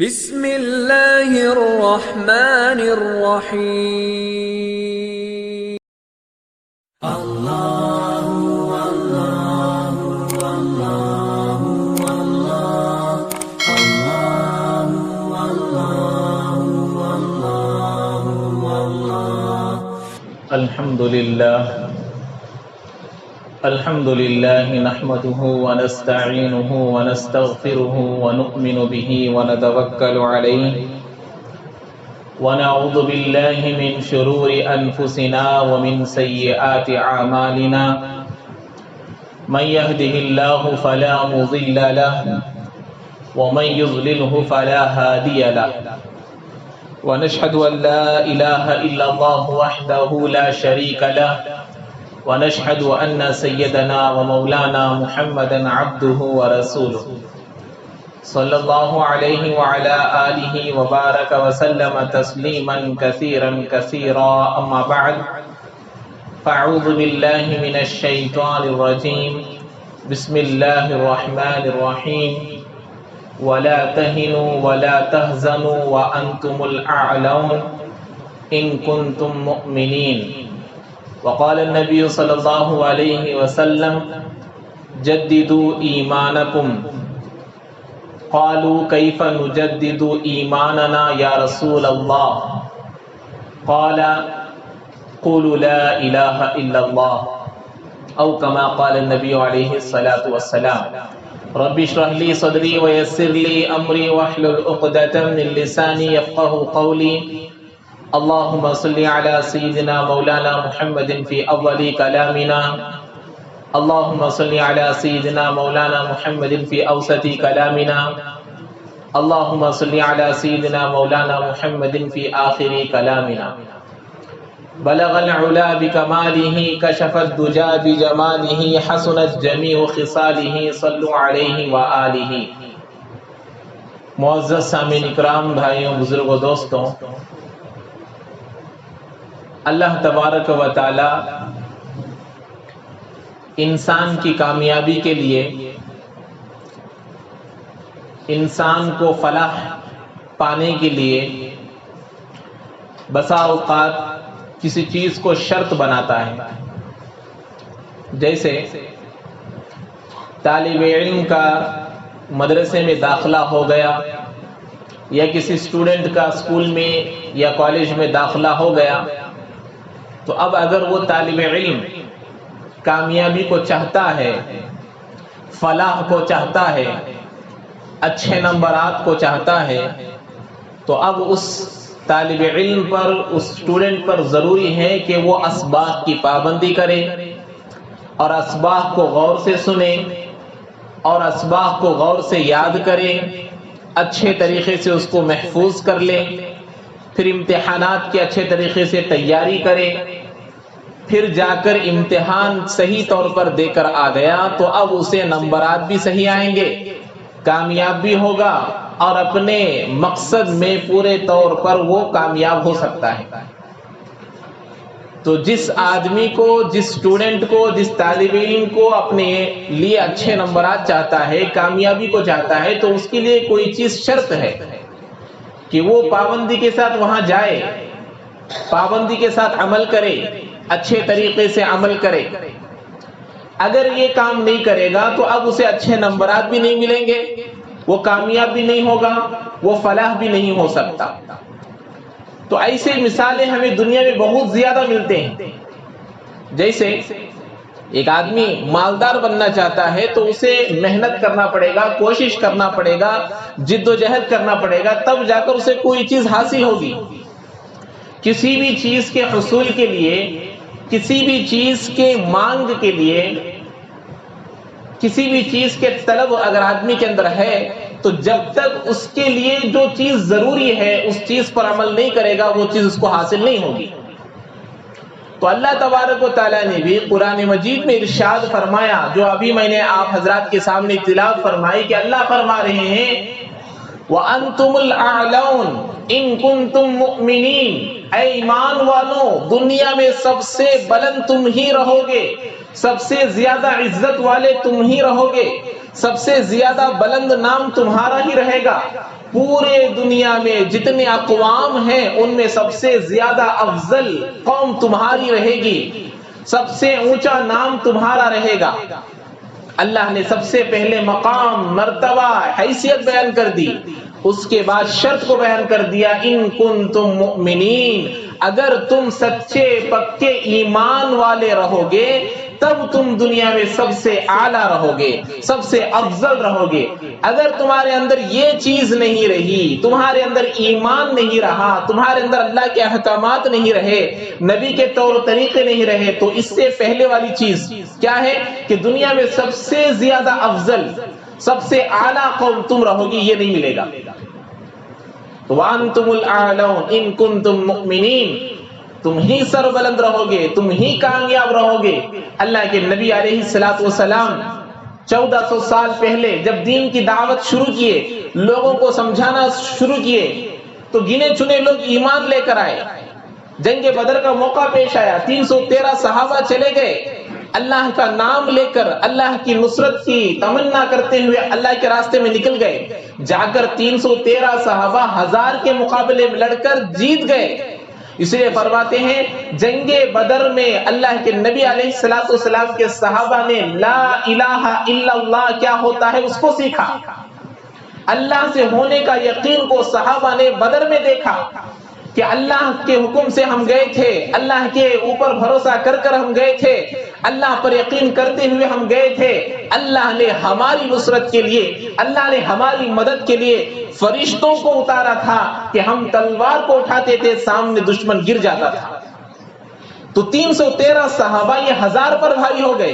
بسم اللہ الرحمن الرحیم اللہ اللہ اللہ اللہ اللہ اللہ الحمد لله نحمده ونستعينه ونستغفره ونؤمن به ونتوكل عليه ونعوذ بالله من شرور أنفسنا ومن سيئات أعمالنا من يهده الله فلا مضل له ومن يضلله فلا هادي له ونشهد أن لا إله إلا الله وحده لا شريك له ونشهد أن سيدنا ومولانا محمدا عبده ورسوله صلى الله عليه وعلى آله وبارك وسلم تسليما كثيرا كثيرا أما بعد فأعوذ بالله من الشيطان الرجيم بسم الله الرحمن الرحيم ولا تهنوا ولا تحزنوا وأنتم الأعلون إن كنتم مؤمنين وقال النبي صلى الله عليه وسلم جددوا إيمانكم قالوا كيف نجدد إيماننا يا رسول الله قال قولوا لا إله إلا الله أو كما قال النبي عليه الصلاة والسلام رب اشرح لي صدري ويسر لي أمري واحلل عقدة من لساني يفقهوا قولي اللهم صل على سيدنا مولانا محمد في أول كلامنا اللهم صل على سيدنا مولانا محمد في أوسط كلامنا اللهم صل على سيدنا مولانا محمد في آخر كلامنا بلغ العلا بكماله كشف الدجى بجماله حسنت جميع خصاله صلوا عليه وآله معزز سامعین اکرام، بھائیوں، بزرگوں، دوستوں، اللہ تبارک و تعالی انسان کی کامیابی کے لیے، انسان کو فلاح پانے کے لیے بسا اوقات کسی چیز کو شرط بناتا ہے۔ جیسے طالب علم کا مدرسے میں داخلہ ہو گیا، یا کسی اسٹوڈنٹ کا اسکول میں یا کالج میں داخلہ ہو گیا، تو اب اگر وہ طالب علم کامیابی کو چاہتا ہے، فلاح کو چاہتا ہے، اچھے نمبرات کو چاہتا ہے، تو اب اس طالب علم پر، اس اسٹوڈنٹ پر ضروری ہے کہ وہ اسباق کی پابندی کرے اور اسباق کو غور سے سنے اور اسباق کو غور سے یاد کرے، اچھے طریقے سے اس کو محفوظ کر لے، پھر امتحانات کے اچھے طریقے سے تیاری کرے، پھر جا کر امتحان صحیح طور پر دے کر آ گیا تو اب اسے نمبرات بھی صحیح آئیں گے، کامیاب بھی ہوگا اور اپنے مقصد میں پورے طور پر وہ کامیاب ہو سکتا ہے۔ تو جس آدمی کو، جس اسٹوڈنٹ کو، جس طالب علم کو اپنے لیے اچھے نمبرات چاہتا ہے، کامیابی کو چاہتا ہے، تو اس کے لیے کوئی چیز شرط ہے کہ وہ پابندی کے ساتھ وہاں جائے، پابندی کے ساتھ عمل کرے، اچھے طریقے سے عمل کرے۔ اگر یہ کام نہیں کرے گا تو اب اسے اچھے نمبرات بھی نہیں ملیں گے، وہ کامیاب بھی نہیں ہوگا، وہ فلاح بھی نہیں ہو سکتا۔ تو ایسے مثالیں ہمیں دنیا میں بہت زیادہ ملتے ہیں۔ جیسے ایک آدمی مالدار بننا چاہتا ہے تو اسے محنت کرنا پڑے گا، کوشش کرنا پڑے گا، جد و جہد کرنا پڑے گا، تب جا کر اسے کوئی چیز حاصل ہوگی۔ کسی بھی چیز کے حصول کے لیے، کسی بھی چیز کے مانگ کے لیے، کسی بھی چیز کے طلب اگر آدمی کے اندر ہے تو جب تک اس کے لیے جو چیز ضروری ہے اس چیز پر عمل نہیں کرے گا وہ چیز اس کو حاصل نہیں ہوگی۔ تو اللہ تبارک و تعالیٰ نے بھی قرآن مجید میں ارشاد فرمایا، جو ابھی میں نے آپ حضرات کے سامنے تلاوت فرمائی، کہ اللہ فرما رہے ہیں وَأَنْتُمُ الْأَعْلَوْنَ إِن كُنتُم مُؤْمِنِينَ، اے ایمان والوں، دنیا میں سب سے بلند تم ہی رہو گے، سب سے زیادہ عزت والے تم ہی رہو گے، سب سے زیادہ بلند نام تمہارا ہی رہے گا. پورے دنیا میں جتنے اقوام ہیں ان میں سب سے زیادہ افضل قوم تمہاری رہے گی, سب سے اونچا نام تمہارا رہے گا. اللہ نے سب سے پہلے مقام, مرتبہ, حیثیت بیان کر دی, اس کے بعد شرط کو بیان کر دیا, ان کنتم مؤمنین, اگر تم سچے پکے ایمان والے رہو گے تب تم دنیا میں سب سے اعلیٰ رہو گے, سب سے افضل رہو گے. اگر تمہارے اندر یہ چیز نہیں رہی, تمہارے اندر ایمان نہیں رہا, تمہارے اندر اللہ کے احکامات نہیں رہے, نبی کے طور و طریقے نہیں رہے, تو اس سے پہلے والی چیز کیا ہے کہ دنیا میں سب سے زیادہ افضل, سب سے اعلیٰ قوم تم رہو گی, یہ نہیں ملے گا. وَأَنْتُمُ الْأَعْلَوْنَ إِن كُنتُم مُؤْمِنِينَ, تم ہی سربلند رہو گے, تم ہی کامیاب رہو گے. اللہ کے نبی علیہ الصلوۃ والسلام 1400 سال پہلے جب دین کی دعوت شروع کیے, لوگوں کو سمجھانا شروع کیے, تو گنے چنے لوگ ایمان لے کر آئے. جنگ بدر کا موقع پیش آیا, 313 صحابہ چلے گئے, اللہ کا نام لے کر اللہ کی نصرت کی تمنا کرتے ہوئے اللہ کے راستے میں نکل گئے. جا کر 313 صحابہ 1000 کے مقابلے میں لڑ کر جیت گئے. اس لیے فرماتے ہیں جنگ بدر میں اللہ کے نبی علیہ الصلوۃ والسلام کے صحابہ نے لا الہ الا اللہ کیا ہوتا ہے اس کو سیکھا. اللہ سے ہونے کا یقین کو صحابہ نے بدر میں دیکھا کہ اللہ کے حکم سے ہم گئے تھے, اللہ کے اوپر بھروسہ کر کر ہم گئے تھے, اللہ پر یقین کرتے ہوئے ہم گئے تھے. اللہ نے ہماری نصرت کے لیے, اللہ نے ہماری مدد کے لیے فرشتوں کو اتارا تھا کہ ہم تلوار کو اٹھاتے تھے, سامنے دشمن گر جاتا تھا. تو 313 صحابہ یہ 1000 پر بھاری ہو گئے.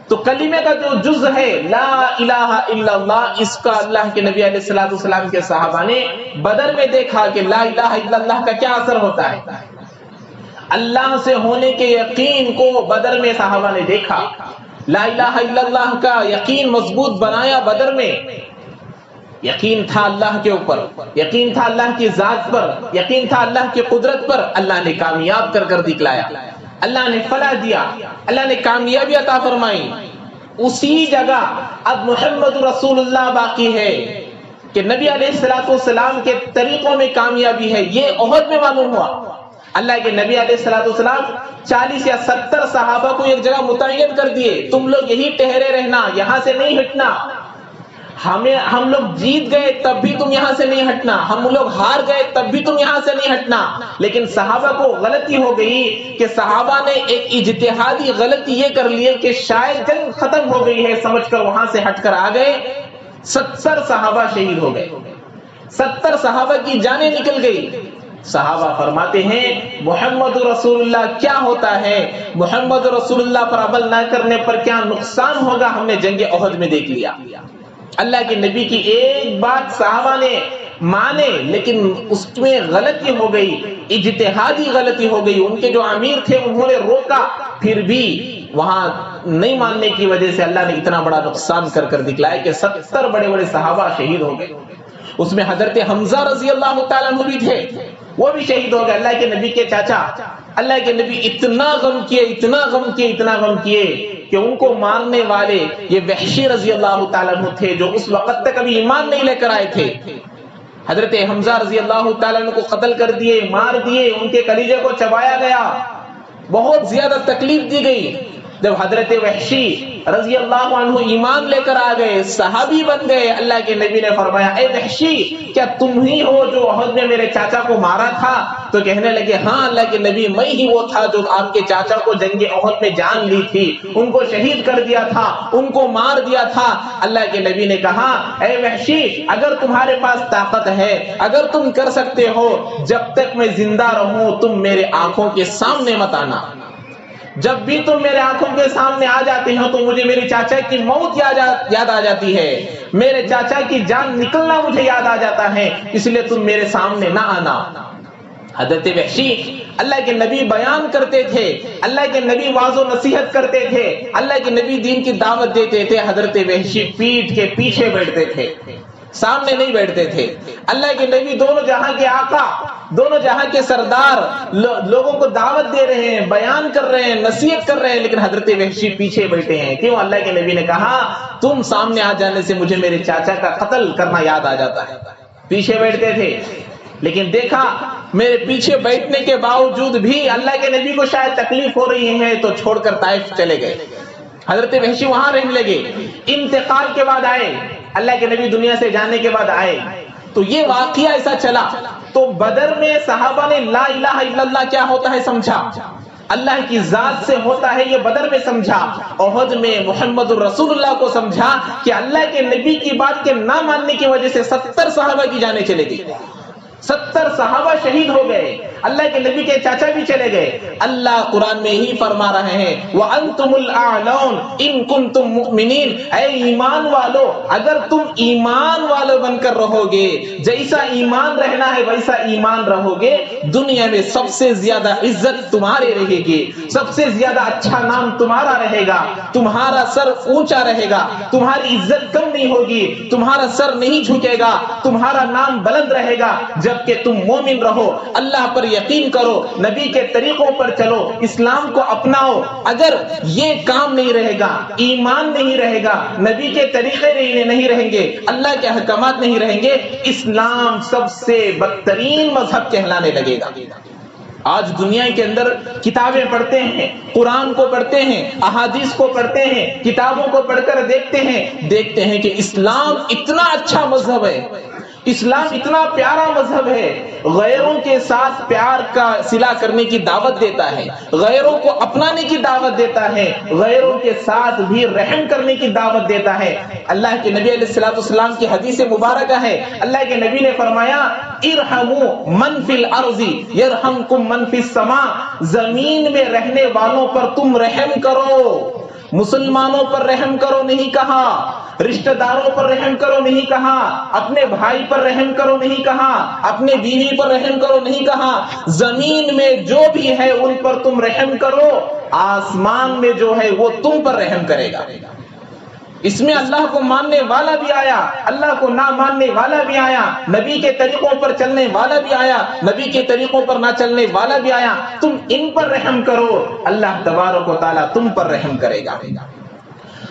تو کلمے کا جو جز ہے لا الہ الا اللہ, اس کا اللہ کے نبی علیہ الصلوۃ والسلام کے صحابہ نے بدر میں دیکھا کہ لا الہ الا اللہ کا کیا اثر ہوتا ہے. اللہ سے ہونے کے یقین کو بدر میں صحابہ نے دیکھا, لا الہ الا اللہ کا یقین مضبوط بنایا. بدر میں یقین تھا اللہ کے اوپر, یقین تھا اللہ کی ذات پر, یقین تھا اللہ کی قدرت پر. اللہ نے کامیاب کر کر دکھلایا, اللہ نے فلاح دیا, اللہ نے کامیابی عطا فرمائی. اسی جگہ اب محمد رسول اللہ باقی ہے کہ نبی علیہ الصلوۃ والسلام کے طریقوں میں کامیابی ہے. یہ احد میں معلوم ہوا. اللہ کے نبی علیہ الصلوۃ والسلام 40 یا 70 صحابہ کو ایک جگہ متعین کر دیے, تم لوگ یہی ٹہرے رہنا, یہاں سے نہیں ہٹنا. ہم لوگ جیت گئے تب بھی تم یہاں سے نہیں ہٹنا, ہم لوگ ہار گئے تب بھی تم یہاں سے نہیں ہٹنا. لیکن صحابہ کو غلطی ہو گئی کہ صحابہ نے ایک اجتہادی غلطی یہ کر لی کہ شاید جنگ ختم ہو گئی ہے سمجھ کر وہاں سے ہٹ کر آ گئے. 70 صحابہ شہید ہو گئے, 70 صحابہ کی جانیں نکل گئی. صحابہ فرماتے ہیں محمد رسول اللہ کیا ہوتا ہے, محمد رسول اللہ پر عمل نہ کرنے پر کیا نقصان ہوگا, ہم نے جنگ احد میں دیکھ لیا. اللہ کے نبی کی ایک بات صحابہ نے مانے لیکن اس میں غلطی ہو گئی, اجتہادی غلطی ہو گئی. ان کے جو امیر تھے انہوں نے روکا, پھر بھی وہاں نہیں ماننے کی وجہ سے اللہ نے اتنا بڑا نقصان کر کر دکھلایا کہ 70 بڑے بڑے صحابہ شہید ہو گئے. اس میں حضرت حمزہ رضی اللہ تعالیٰ عنہ بھی تھے, وہ بھی شہید ہو گئے. اللہ کے نبی کے چاچا, اللہ کے نبی اتنا غم کیے, اتنا غم کیے, اتنا غم کیے کہ ان کو مارنے والے یہ وحشی رضی اللہ تعالیٰ عنہ تھے جو اس وقت تک ابھی ایمان نہیں لے کر آئے تھے. حضرت حمزہ رضی اللہ تعالیٰ عنہ کو قتل کر دیے, مار دیے, ان کے کلیجے کو چبایا گیا, بہت زیادہ تکلیف دی گئی. جب حضرت وحشی رضی اللہ عنہ ایمان لے کر آ گئے, صحابی بن گئے, اللہ کے نبی نے فرمایا اے وحشی کیا تم ہی ہو جو احد میں میرے چاچا کو مارا تھا؟ تو کہنے لگے ہاں اللہ کے نبی میں ہی وہ تھا جو آپ کے چاچا کو جنگ احد میں جان لی تھی, ان کو شہید کر دیا تھا, ان کو مار دیا تھا. اللہ کے نبی نے کہا اے وحشی اگر تمہارے پاس طاقت ہے, اگر تم کر سکتے ہو, جب تک میں زندہ رہوں تم میرے آنکھوں کے سامنے مت آنا. جب بھی تم میرے آنکھوں کے سامنے آ جاتے ہو تو مجھے میرے چاچا کی موت یاد آ جاتی ہے, میرے چاچا کی جان نکلنا مجھے یاد آ جاتا ہے, اس لیے تم میرے سامنے نہ آنا. حضرت وحشی اللہ کے نبی بیان کرتے تھے, اللہ کے نبی واعظ و نصیحت کرتے تھے, اللہ کے نبی دین کی دعوت دیتے تھے. حضرت وحشی پیٹھ کے پیچھے بیٹھتے تھے. سامنے نہیں بیٹھتے تھے. اللہ کے نبی دونوں جہاں کے آقا، دونوں جہاں کے سردار لوگوں کو دعوت دے رہے ہیں، بیان کر رہے ہیں، نصیحت کر رہے ہیں، لیکن حضرت وحشی پیچھے بیٹھے ہیں. کیوں؟ اللہ کے نبی نے کہا تم سامنے آ جانے سے مجھے میرے چاچا کا قتل کرنا یاد آ جاتا ہے. پیچھے بیٹھتے تھے، لیکن دیکھا میرے پیچھے بیٹھنے کے باوجود بھی اللہ کے نبی کو شاید تکلیف ہو رہی ہے تو چھوڑ کر طائف چلے گئے. حضرت وحشی وہاں رہنے لگے. انتقال کے بعد آئے، اللہ کے نبی دنیا سے جانے کے بعد آئے تو یہ واقعہ ایسا چلا. تو بدر میں صحابہ نے لا الہ الا اللہ کیا ہوتا ہے سمجھا، اللہ کی ذات سے ہوتا ہے یہ بدر میں سمجھا. احد میں محمد الرسول اللہ کو سمجھا کہ اللہ کے نبی کی بات کے نہ ماننے کی وجہ سے 70 صحابہ کی جانیں چلے گئی. 70 صحابہ شہید ہو گئے، اللہ کے نبی کے چاچا بھی چلے گئے. اللہ قرآن میں ہی فرما رہے ہیں وَأَنْتُمُ الْأَعْلَوْنَ إِن كُنْتُم مُؤْمِنِينَ، اے ایمان والو اگر تم ایمان والو بن کر رہو گے، جیسا ایمان رہنا ہے ویسا ایمان رہو گے، دنیا میں سب سے زیادہ عزت تمہارے رہے گی، سب سے زیادہ اچھا نام تمہارا رہے گا، تمہارا سر اونچا رہے گا، تمہاری عزت کم نہیں ہوگی، تمہارا سر نہیں جھکے گا، تمہارا نام بلند رہے گا جبکہ تم مومن رہو، اللہ پر یقین کرو، نبی کے طریقوں پر چلو، اسلام کو اپناؤ. اگر یہ کام نہیں رہے گا، ایمان نہیں رہے گا، نبی کے طریقے نہیں رہیں گے، اللہ کے احکامات نہیں رہیں گے، اسلام سب سے بدترین مذہب کہلانے لگے گا. آج دنیا کے اندر کتابیں پڑھتے ہیں، قرآن کو پڑھتے ہیں، احادیث کو پڑھتے ہیں، کتابوں کو پڑھ کر دیکھتے ہیں کہ اسلام اتنا اچھا مذہب ہے، اسلام اتنا پیارا مذہب ہے، غیروں کے ساتھ پیار کا صلہ کرنے کی دعوت دیتا ہے، غیروں کو اپنانے کی دعوت دیتا ہے، غیروں کے ساتھ بھی رحم کرنے کی دعوت دیتا ہے. اللہ کے نبی علیہ الصلوۃ والسلام کی حدیث مبارکہ ہے، اللہ کے نبی نے فرمایا ارحموا من فی الارض یرحمکم من فی السماء، زمین میں رہنے والوں پر تم رحم کرو، مسلمانوں پر رحم کرو نہیں کہا، رشتہ داروں پر رحم کرو نہیں کہا، اپنے بھائی پر رحم کرو نہیں کہا، اپنے بیوی پر رحم کرو نہیں کہا، زمین میں جو بھی ہے ان پر تم رحم کرو، آسمان میں جو ہے وہ تم پر رحم کرے گا. اس میں اللہ کو ماننے والا بھی آیا، اللہ کو نہ ماننے والا بھی آیا، نبی کے طریقوں پر چلنے والا بھی آیا، نبی کے طریقوں پر نہ چلنے والا بھی آیا. تم ان پر رحم کرو، اللہ تبارک و تعالیٰ تم پر رحم کرے گا.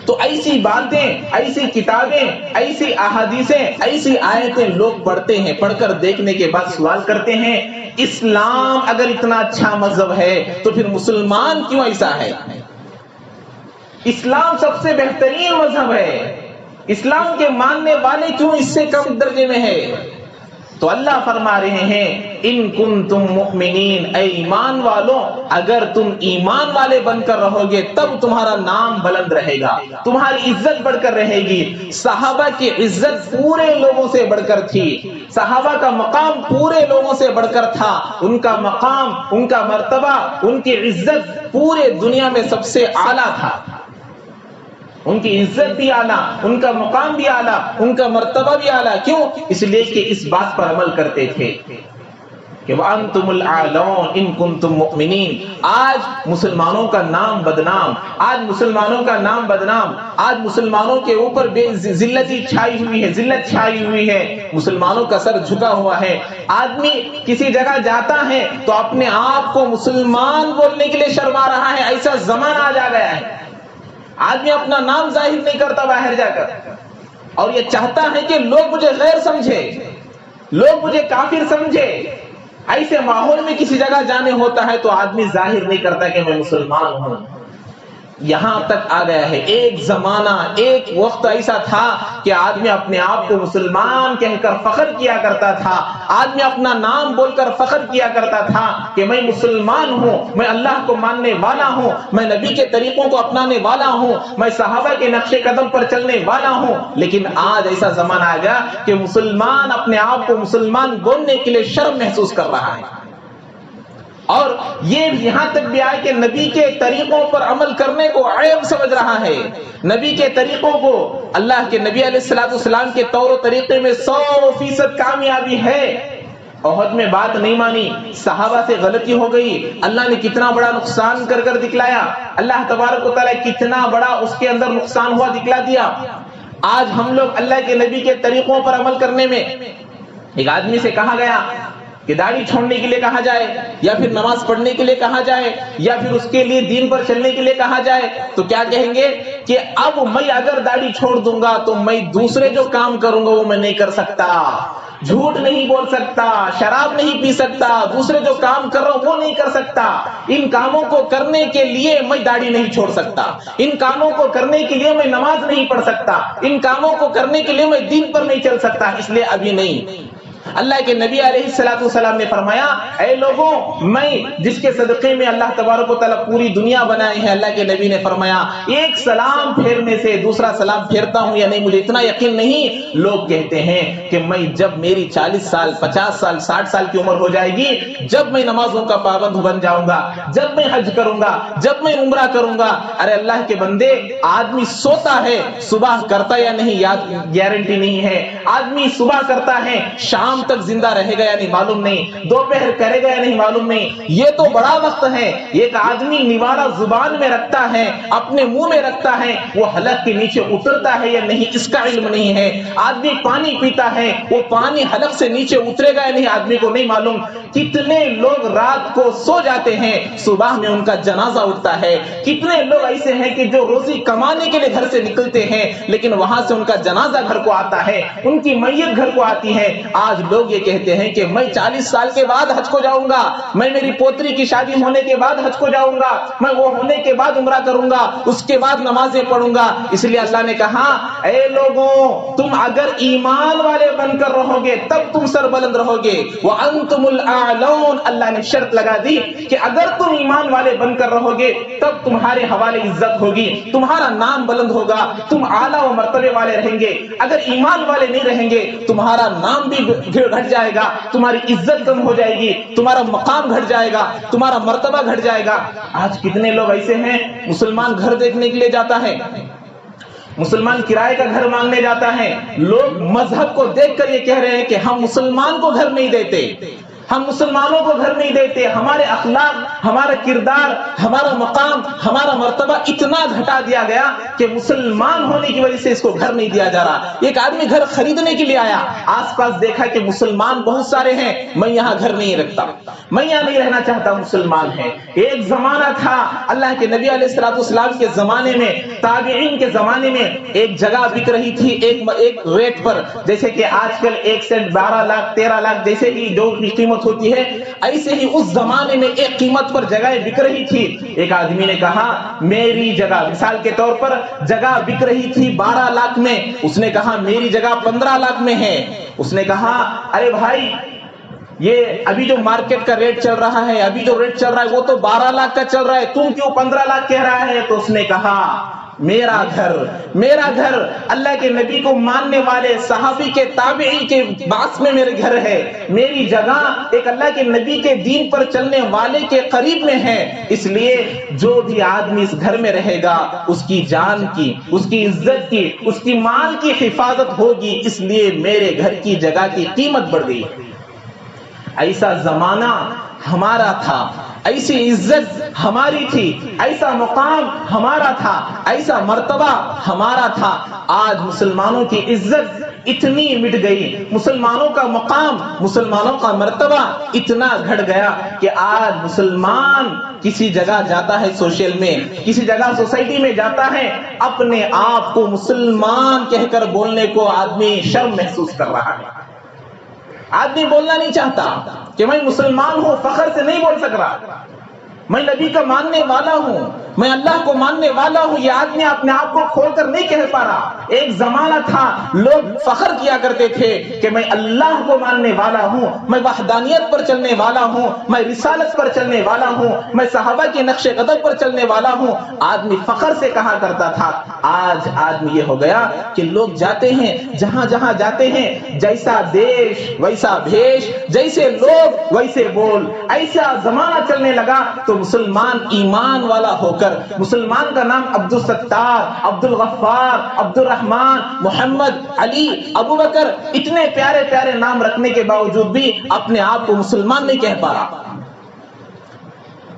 تو ایسی باتیں، ایسی کتابیں، ایسی احادیثیں، ایسی آیتیں لوگ پڑھتے ہیں، پڑھ کر دیکھنے کے بعد سوال کرتے ہیں اسلام اگر اتنا اچھا مذہب ہے تو پھر مسلمان کیوں ایسا ہے؟ اسلام سب سے بہترین مذہب ہے، اسلام کے ماننے والے کیوں اس سے کم درجے میں ہے؟ تو اللہ فرما رہے ہیں ان کنتم مؤمنین، اے ایمان والوں اگر تم ایمان والے بن کر رہو گے تب تمہارا نام بلند رہے گا، تمہاری عزت بڑھ کر رہے گی. صحابہ کی عزت پورے لوگوں سے بڑھ کر تھی، صحابہ کا مقام پورے لوگوں سے بڑھ کر تھا، ان کا مقام، ان کا مرتبہ، ان کی عزت پورے دنیا میں سب سے اعلیٰ تھا. ان کی عزت بھی اعلیٰ، ان کا مقام بھی اعلیٰ، ان کا مرتبہ بھی اعلیٰ. کیوں؟ اس لیے کہ اس بات پر عمل کرتے تھے کہ وَأَنْتُمُ الْأَعْلَوْنَ إِن كُنْتُم مُؤْمِنِينَ. آج مسلمانوں کا نام بدنام، آج مسلمانوں کا نام بدنام، آج مسلمانوں کے اوپر بے ذلتی چھائی ہوئی ہے، ذلت چھائی ہوئی ہے، مسلمانوں کا سر جھکا ہوا ہے. آدمی کسی جگہ جاتا ہے تو اپنے آپ کو مسلمان بولنے کے لیے شرما رہا ہے، ایسا زمانہ آ گیا ہے. آدمی اپنا نام ظاہر نہیں کرتا باہر جا کر، اور یہ چاہتا ہے کہ لوگ مجھے غیر سمجھے، لوگ مجھے کافر سمجھے. ایسے ماحول میں کسی جگہ جانے ہوتا ہے تو آدمی ظاہر نہیں کرتا کہ میں مسلمان ہوں. یہاں تک آ گیا ہے. ایک زمانہ، ایک وقت ایسا تھا کہ آدمی اپنے آپ کو مسلمان کہہ کر فخر کیا کرتا تھا، آدمی اپنا نام بول کر فخر کیا کرتا تھا کہ میں مسلمان ہوں، میں اللہ کو ماننے والا ہوں، میں نبی کے طریقوں کو اپنانے والا ہوں، میں صحابہ کے نقش قدم پر چلنے والا ہوں. لیکن آج ایسا زمانہ آ گیا کہ مسلمان اپنے آپ کو مسلمان بولنے کے لیے شرم محسوس کر رہا ہے، اور یہ یہاں تک بھی آئے کہ نبی کے طریقوں پر عمل کرنے کو عیب سمجھ رہا ہے. نبی کے طریقوں کو، اللہ کے نبی علیہ الصلوۃ والسلام کے طور و طریقے میں 100% کامیابی ہے. احد میں بات نہیں مانی، صحابہ سے غلطی ہو گئی، اللہ نے کتنا بڑا نقصان کر دکھلایا، اللہ تبارک و تعالیٰ کتنا بڑا اس کے اندر نقصان ہوا دکھلا دیا. آج ہم لوگ اللہ کے نبی کے طریقوں پر عمل کرنے میں، ایک آدمی سے کہا گیا کہ داڑھی چھوڑنے کے لیے کہا جائے، یا پھر نماز پڑھنے کے لیے کہا جائے، یا پھر اس کے لیے دین پر چلنے کے لیے کہا جائے، تو کیا کہیں گے کہ اب میں اگر داڑھی چھوڑ دوں گا تو میں دوسرے جو کام کروں گا وہ میں نہیں کر سکتا، جھوٹ نہیں بول سکتا، شراب نہیں پی سکتا، دوسرے جو کام کر رہا ہوں وہ نہیں کر سکتا، ان کاموں کو کرنے کے لیے میں داڑھی نہیں چھوڑ سکتا، ان کاموں کو کرنے کے لیے میں نماز نہیں پڑھ سکتا، ان کاموں کو کرنے کے لیے میں دین پر نہیں چل سکتا، اس لیے ابھی نہیں۔ اللہ کے نبی علیہ السلام نے فرمایا، اے لوگوں، میں جس کے صدقے میں اللہ تبارک و تعالیٰ پوری دنیا بنائی ہے، اللہ کے نبی نے فرمایا ایک سلام پھیرنے سے دوسرا سلام پھیرتا ہوں یا نہیں مجھے اتنا یقین نہیں۔ لوگ کہتے ہیں کہ میں جب میری 40 سال 50 سال 60 سال کی عمر ہو جائے گی، جب میں نمازوں کا پابند بن جاؤں گا، جب میں حج کروں گا، جب میں عمرہ کروں گا۔ ارے اللہ کے بندے، آدمی سوتا ہے صبح کرتا یا نہیں گارنٹی نہیں ہے، آدمی صبح کرتا ہے شام تک زندہ رہے گا یا نہیں معلوم نہیں، دوپہر کرے گا یا نہیں معلوم نہیں۔ یہ تو بڑا وقت ہے، ایک آدمی نوالہ زبان میں رکھتا ہے، اپنے منہ میں رکھتا ہے، وہ حلق کے نیچے اترتا ہے یا نہیں اس کا علم نہیں ہے۔ آدمی پانی پیتا ہے، وہ پانی حلق سے نیچے اترے گا یا نہیں آدمی کو نہیں معلوم۔ کتنے لوگ رات کو سو جاتے ہیں، صبح میں ان کا جنازہ اٹھتا ہے۔ کتنے لوگ ایسے ہیں کہ جو روزی کمانے کے لیے گھر سے نکلتے ہیں لیکن وہاں سے ان کا جنازہ گھر کو آتا ہے، ان کی میت گھر کو آتی ہے۔ آج لوگ یہ کہتے ہیں کہ میں 40 سال کے بعد حج کو جاؤں گا، میں میری پوتری کی شادی ہونے کے بعد حج کو جاؤں گا، میں وہ ہونے کے بعد عمرہ کروں گا، اس کے بعد نمازیں پڑھوں گا۔ اس لیے اللہ نے کہا، اے لوگوں، تم اگر ایمان والے بن کر رہو گے تب تم سربلند رہو گے، وَأَنْتُمُ الْأَعْلَوْنَ۔ اللہ نے شرط لگا دی کہ اگر تم ایمان والے بن کر رہو گے تب تمہارے حوالے عزت ہوگی، تمہارا نام بلند ہوگا، تم اعلیٰ و مرتبے والے رہیں گے۔ اگر ایمان والے نہیں رہیں گے تمہارا نام بھی گھٹ جائے گا، تمہاری عزت کم ہو جائے گی، تمہارا مقام گھٹ جائے گا، تمہارا مرتبہ گھٹ جائے گا۔ آج کتنے لوگ ایسے ہیں، مسلمان گھر دیکھنے کے لیے جاتا ہے، مسلمان کرائے کا گھر مانگنے جاتا ہے، لوگ مذہب کو دیکھ کر یہ کہہ رہے ہیں کہ ہم مسلمان کو گھر نہیں دیتے، ہم مسلمانوں کو گھر نہیں دیتے، ہمارے اخلاق، ہمارا کردار، ہمارا مقام، ہمارا مرتبہ اتنا گھٹا دیا گیا کہ مسلمان ہونے کی وجہ سے اس کو گھر نہیں دیا جا رہا۔ ایک آدمی گھر خریدنے کے لیے آیا، آس پاس دیکھا کہ مسلمان بہت سارے ہیں، میں یہاں گھر نہیں رکھتا، میں یہاں نہیں رہنا چاہتا، مسلمان ہے۔ ایک زمانہ تھا اللہ کے نبی علیہ السلام کے زمانے میں، تابعین کے زمانے میں، ایک جگہ بک رہی تھی ایک ریٹ پر، جیسے کہ آج کل 1 سینٹ 12 لاکھ 13 لاکھ جیسے ہی جو قیمت ہوتی ہے، ایسے ہی اس زمانے میں ایک قیمت پر جگہ بک رہی تھی۔ ایک آدمی نے کہا میری جگہ، مثال کے طور پر جگہ بک رہی تھی 12 لاکھ میں، اس نے کہا میری جگہ 15 لاکھ میں ہے۔ اس نے کہا ارے بھائی، یہ ابھی جو مارکیٹ کا ریٹ چل رہا ہے، ابھی جو ریٹ چل رہا ہے وہ تو 12 لاکھ کا چل رہا ہے، تم کیوں 15 لاکھ کہہ رہا ہے؟ تو اس نے کہا میرا گھر اللہ کے نبی کو ماننے والے صحابی کے تابعی کے باعث میں میرے گھر ہے، میری جگہ ایک اللہ کے نبی کے دین پر چلنے والے کے قریب میں ہے، اس لیے جو بھی آدمی اس گھر میں رہے گا اس کی جان کی، اس کی عزت کی، اس کی مال کی حفاظت ہوگی، اس لیے میرے گھر کی جگہ کی قیمت بڑھ گئی۔ ایسا زمانہ ہمارا تھا، ایسی عزت ہماری تھی، ایسا مقام ہمارا تھا، ایسا مرتبہ ہمارا تھا۔ آج مسلمانوں کی عزت اتنی مٹ گئی، مسلمانوں کا مقام، مسلمانوں کا مرتبہ اتنا گھٹ گیا کہ آج مسلمان کسی جگہ جاتا ہے، سوشل میں کسی جگہ سوسائٹی میں جاتا ہے، اپنے آپ کو مسلمان کہہ کر بولنے کو آدمی شرم محسوس کر رہا ہے۔ آدمی بولنا نہیں چاہتا کہ میں مسلمان ہوں، فخر سے نہیں بول سک رہا، میں نبی کا ماننے والا ہوں، میں اللہ کو ماننے والا ہوں، یہ آدمی اپنے آپ کو کھول کر نہیں کہہ پا رہا۔ ایک زمانہ تھا لوگ فخر کیا کرتے تھے کہ میں اللہ کو ماننے والا ہوں، میں وحدانیت پر چلنے والا ہوں، میں رسالت پر چلنے والا ہوں، میں صحابہ کے نقش قدم پر چلنے والا ہوں، آدمی فخر سے کہا کرتا تھا۔ آج آدمی یہ ہو گیا کہ لوگ جاتے ہیں، جہاں جہاں جاتے ہیں، جیسا دیش ویسا بھیش، جیسے لوگ ویسے بول، ایسا زمانہ چلنے لگا تو مسلمان ایمان والا ہو کر، مسلمان کا نام عبد الستار، عبد الغفار، عبد الرحمن، محمد، علی، ابو بکر، اتنے پیارے پیارے نام رکھنے کے باوجود بھی اپنے آپ کو مسلمان نہیں کہہ پا رہا۔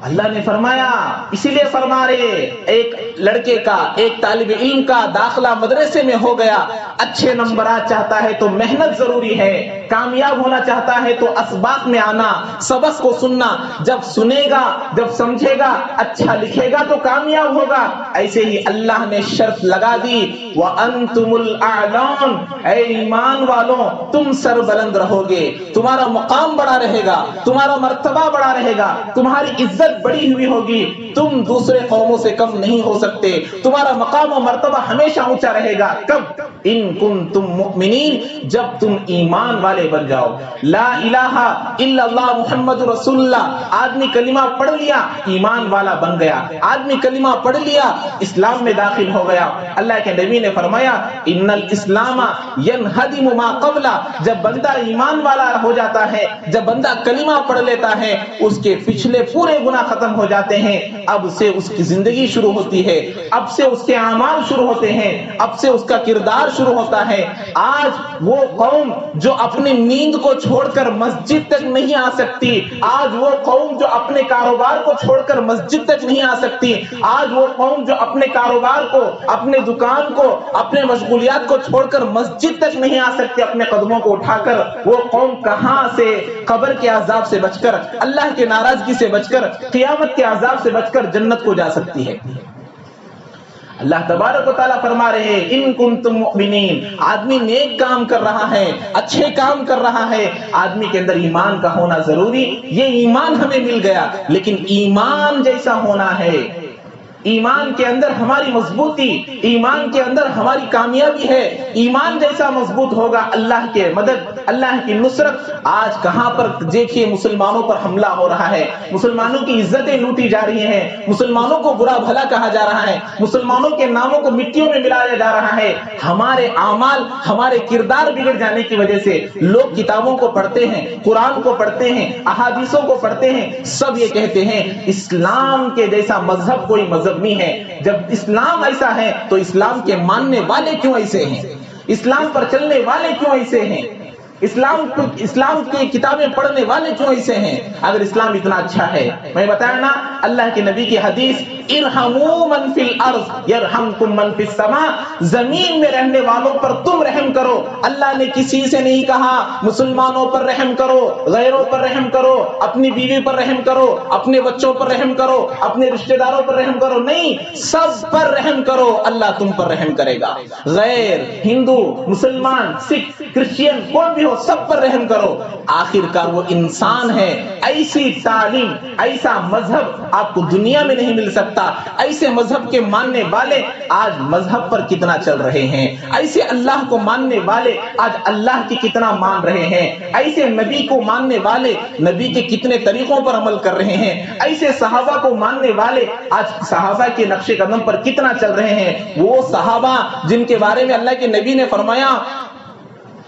اللہ نے فرمایا، اسی لیے فرما رہے ایک لڑکے کا، ایک طالب علم کا داخلہ مدرسے میں ہو گیا، اچھے نمبرات چاہتا ہے تو محنت ضروری ہے، کامیاب ہونا چاہتا ہے تو اسباق میں آنا، سبق کو سننا، جب سنے گا، جب سمجھے گا، اچھا لکھے گا تو کامیاب ہوگا۔ ایسے ہی اللہ نے شرط لگا دی، وَأَنْتُمُ الْأَعْلَوْنَ، اے ایمان والوں تم سر بلند رہو گے، تمہارا مقام بڑا رہے گا، تمہارا مرتبہ بڑا رہے گا، تمہاری عزت بڑی ہوئی ہوگی، تم دوسرے قوموں سے کم نہیں ہو سکتے، تمہارا مقام و مرتبہ ہمیشہ اونچا رہے گا۔ کب؟ ان کنتم مؤمنین، جب تم ایمان والے بن جاؤ۔ لا الہ الا اللہ محمد رسول اللہ، آدمی کلمہ پڑھ لیا ایمان والا بن گیا، آدمی کلمہ پڑھ لیا اسلام میں داخل ہو گیا۔ اللہ کے نبی نے فرمایا ان الاسلام ینہدم ما قبلہ، جب بندہ ایمان والا ہو جاتا ہے، جب بندہ کلمہ پڑھ لیتا ہے، اس کے پچھلے پورے گناہ ختم ہو جاتے ہیں، اب سے اس کی زندگی شروع ہوتی ہے، اب سے اس کے اعمال شروع ہوتے ہیں، اب سے اس کا کردار شروع ہوتا ہے۔ آج وہ قوم جو اپنی نیند کو چھوڑ کر مسجد تک نہیں آ سکتی، آج وہ قوم جو اپنے کاروبار کو چھوڑ کر مسجد تک نہیں آ سکتی، آج وہ قوم جو اپنے کاروبار کو، اپنے دکان کو، اپنے مشغولیات کو چھوڑ کر مسجد تک نہیں آ سکتی اپنے قدموں کو اٹھا کر، وہ قوم کہاں سے قبر کے عذاب سے بچ کر، اللہ کے ناراضگی سے بچ کر، قیامت کے عذاب سے بچ کر جنت کو جا سکتی ہے؟ اللہ تبارک و تعالیٰ فرما رہے ہیں ان کنتم مؤمنین، آدمی نیک کام کر رہا ہے، اچھے کام کر رہا ہے، آدمی کے اندر ایمان کا ہونا ضروری، یہ ایمان ہمیں مل گیا، لیکن ایمان جیسا ہونا ہے، ایمان کے اندر ہماری مضبوطی، ایمان کے اندر ہماری کامیابی ہے، ایمان جیسا مضبوط ہوگا اللہ کے مدد، اللہ کی نصرت۔ آج کہاں پر دیکھیے مسلمانوں پر حملہ ہو رہا ہے، مسلمانوں کی عزتیں لوٹی جا رہی ہیں، مسلمانوں کو برا بھلا کہا جا رہا ہے، مسلمانوں کے ناموں کو مٹیوں میں ملایا جا رہا ہے، ہمارے اعمال، ہمارے کردار بگڑ جانے کی وجہ سے لوگ کتابوں کو پڑھتے ہیں، قرآن کو پڑھتے ہیں، احادیثوں کو پڑھتے ہیں، سب یہ کہتے ہیں اسلام کے جیسا مذہب کوئی مذہب نہیں ہے۔ جب اسلام ایسا ہے تو اسلام کے ماننے والے کیوں ایسے ہیں، اسلام پر چلنے والے کیوں ایسے ہیں، اسلام کی کتابیں پڑھنے والے کیوں ایسے ہیں؟ اگر اسلام اتنا اچھا ہے، میں بتایا نا اللہ کے نبی کی حدیث، ارحموا من فی الارض یرحمکم من فی السماء، زمین میں رہنے والوں پر تم رحم کرو۔ اللہ نے کسی سے نہیں کہا مسلمانوں پر رحم کرو، غیروں پر رحم کرو، اپنی بیوی پر رحم کرو، اپنے بچوں پر رحم کرو، اپنے رشتہ داروں پر رحم کرو، نہیں، سب پر رحم کرو، اللہ تم پر رحم کرے گا۔ غیر، ہندو، مسلمان، سکھ، کرسچین، کوئی بھی ہو، سب پر رحم کرو۔ آخر کار وہ انسان ہے۔ ایسی تعلیم، ایسا مذہب آپ کو دنیا میں نہیں مل سکتا۔ ایسے مذہب کے ماننے والے آج مذہب پر کتنا چل رہے ہیں، ایسے اللہ کو ماننے والے آج اللہ کی کتنا مان رہے ہیں، ایسے نبی کو ماننے والے نبی کے کتنے طریقوں پر عمل کر رہے ہیں، ایسے صحابہ کو ماننے والے آج صحابہ کے نقش قدم پر کتنا چل رہے ہیں۔ وہ صحابہ جن کے بارے میں اللہ کے نبی نے فرمایا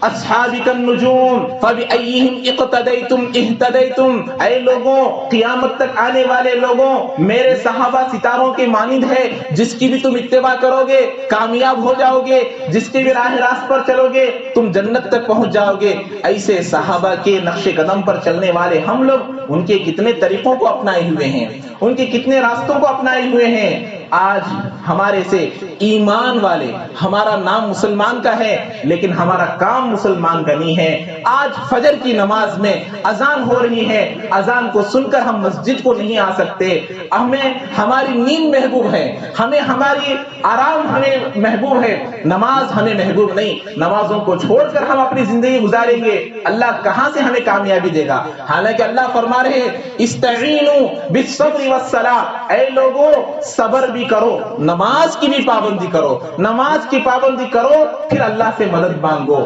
اصحابی النجوم فبأیہم اقتدیتم اہتدیتم، اے لوگوں، قیامت تک آنے والے لوگوں، میرے صحابہ ستاروں کے مانند ہے، جس کی بھی تم اتباع کرو گے کامیاب ہو جاؤ گے، جس کے بھی راہ راست پر چلو گے تم جنت تک پہنچ جاؤ گے۔ ایسے صحابہ کے نقش قدم پر چلنے والے ہم لوگ ان کے کتنے طریقوں کو اپنائے ہوئے ہیں، ان کے کتنے راستوں کو اپنائے ہوئے ہیں۔ آج ہمارے سے ایمان والے، ہمارا نام مسلمان کا ہے لیکن ہمارا کام مسلمان کا نہیں ہے۔ آج فجر کی نماز میں اذان ہو رہی ہے، اذان کو سن کر ہم مسجد کو نہیں آ سکتے، ہمیں ہماری نیند محبوب ہے، ہمیں ہماری آرام ہمیں محبوب ہے، نماز ہمیں محبوب نہیں۔ نمازوں کو چھوڑ کر ہم اپنی زندگی گزاریں گے، اللہ کہاں سے ہمیں کامیابی دے گا؟ حالانکہ اللہ فرما رہے ہیں استعینوا بالصبر والصلاۃ، اے لوگوں صبر بھی کرو، نماز کی بھی پابندی کرو، نماز کی پابندی کرو، پھر اللہ سے مدد مانگو۔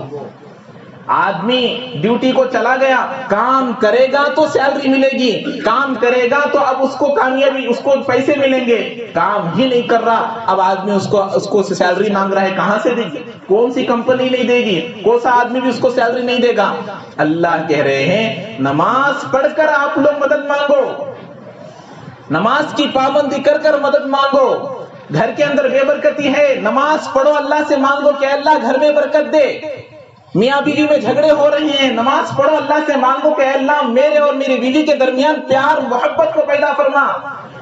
آدمی ڈیوٹی کو چلا گیا، کام کرے گا تو سیلری ملے گی، کام کرے گا تو اب اس کو کامیابی، اس کو پیسے ملیں گے، کام ہی نہیں کر رہا، اب آدمی اس کو سیلری مانگ رہا ہے، کہاں سے دے گی؟ کون سی کمپنی نہیں دے گی؟ کون سا آدمی بھی اس کو سیلری نہیں دے گا؟ اللہ کہہ رہے ہیں نماز پڑھ کر آپ لوگ مدد مانگو، نماز کی پابندی کر کر مدد مانگو۔ گھر کے اندر بے برکتی ہے، نماز پڑھو، اللہ سے مانگو کہ اللہ گھر میں برکت دے۔ میاں بیوی میں جھگڑے ہو رہے ہیں، نماز پڑھو، اللہ سے مانگو کہ اے اللہ میرے اور میری بیوی کے درمیان پیار محبت کو پیدا فرما۔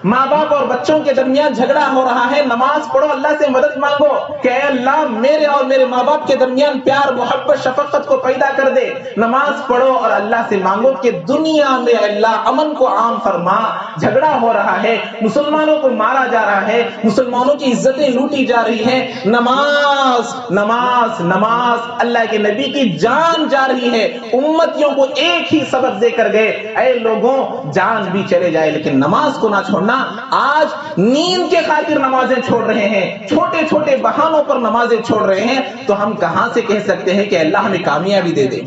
ماں باپ اور بچوں کے درمیان جھگڑا ہو رہا ہے، نماز پڑھو، اللہ سے مدد مانگو کہ اے اللہ میرے اور میرے ماں باپ کے درمیان پیار محبت شفقت کو پیدا کر دے۔ نماز پڑھو اور اللہ سے مانگو کہ دنیا میں اللہ امن کو عام فرما۔ جھگڑا ہو رہا ہے، مسلمانوں کو مارا جا رہا ہے، مسلمانوں کی عزتیں لوٹی جا رہی ہیں، نماز نماز نماز، اللہ کے نبی کی جان جا رہی ہے، امتیوں کو ایک ہی سبق دے کر گئے، اے لوگوں جان بھی چلے جائے لیکن نماز کو نہ چھوڑنا۔ آج نیند کے خاطر نمازیں چھوڑ رہے ہیں، چھوٹے چھوٹے بہانوں پر نمازیں چھوڑ رہے ہیں، تو ہم کہاں سے کہہ سکتے ہیں کہ اللہ ہمیں کامیابی دے دے،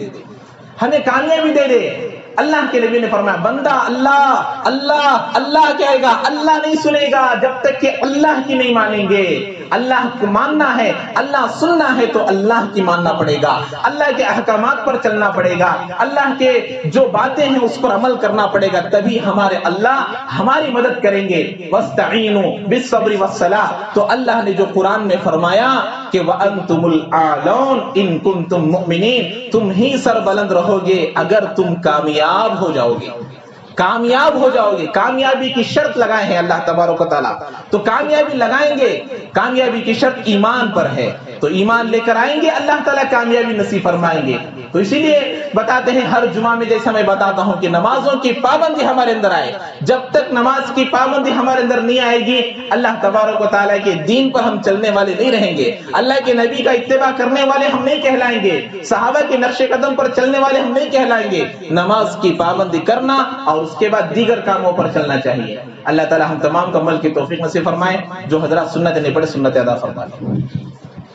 ہمیں کامیابی دے دے؟ اللہ کے نبی نے فرمایا بندہ اللہ اللہ اللہ کہے گا، اللہ نہیں سنے گا جب تک کہ اللہ کی نہیں مانیں گے۔ اللہ کو ماننا ہے، اللہ سننا ہے تو اللہ کی ماننا پڑے گا، اللہ کے احکامات پر چلنا پڑے گا، اللہ کے جو باتیں ہیں اس پر عمل کرنا پڑے گا، تبھی ہمارے اللہ ہماری مدد کریں گے۔ وَاسْتَعِینُوا بِالصَّبْرِ وَالصَّلَاةِ، تو اللہ نے جو قرآن میں فرمایا کہ وَأَنْتُمُ الْأَعْلَوْنَ إِن كُنتُم مُؤْمِنِينَ، تم ہی سر بلند رہو گے اگر تم کامیاب ہو جاؤ گے، کامیاب ہو جاؤ گے۔ کامیابی کی شرط لگائے ہیں اللہ تبارک و تعالیٰ، تو کامیابی لگائیں گے، کامیابی کی شرط ایمان پر ہے، تو ایمان لے کر آئیں گے اللہ تعالیٰ کامیابی نصیب فرمائیں گے۔ تو اسی لیے بتاتے ہیں ہر جمعہ میں، جیسا میں بتاتا ہوں کہ نمازوں کی پابندی ہمارے اندر آئے، جب تک نماز کی پابندی ہمارے اندر نہیں آئے گی اللہ تبارک و تعالیٰ کے دین پر ہم چلنے والے نہیں رہیں گے، اللہ کے نبی کا اتباع کرنے والے ہم نہیں کہلائیں گے، صحابہ کے نقش قدم پر چلنے والے ہم نہیں کہلائیں گے۔ نماز کی پابندی کرنا اور اس کے بعد دیگر کاموں پر چلنا چاہیے۔ اللہ تعالیٰ ہم تمام کو عمل کی توفیق نصیب فرمائے، جو حضرات سنت نہیں پڑھے سنت ادا فرمائے۔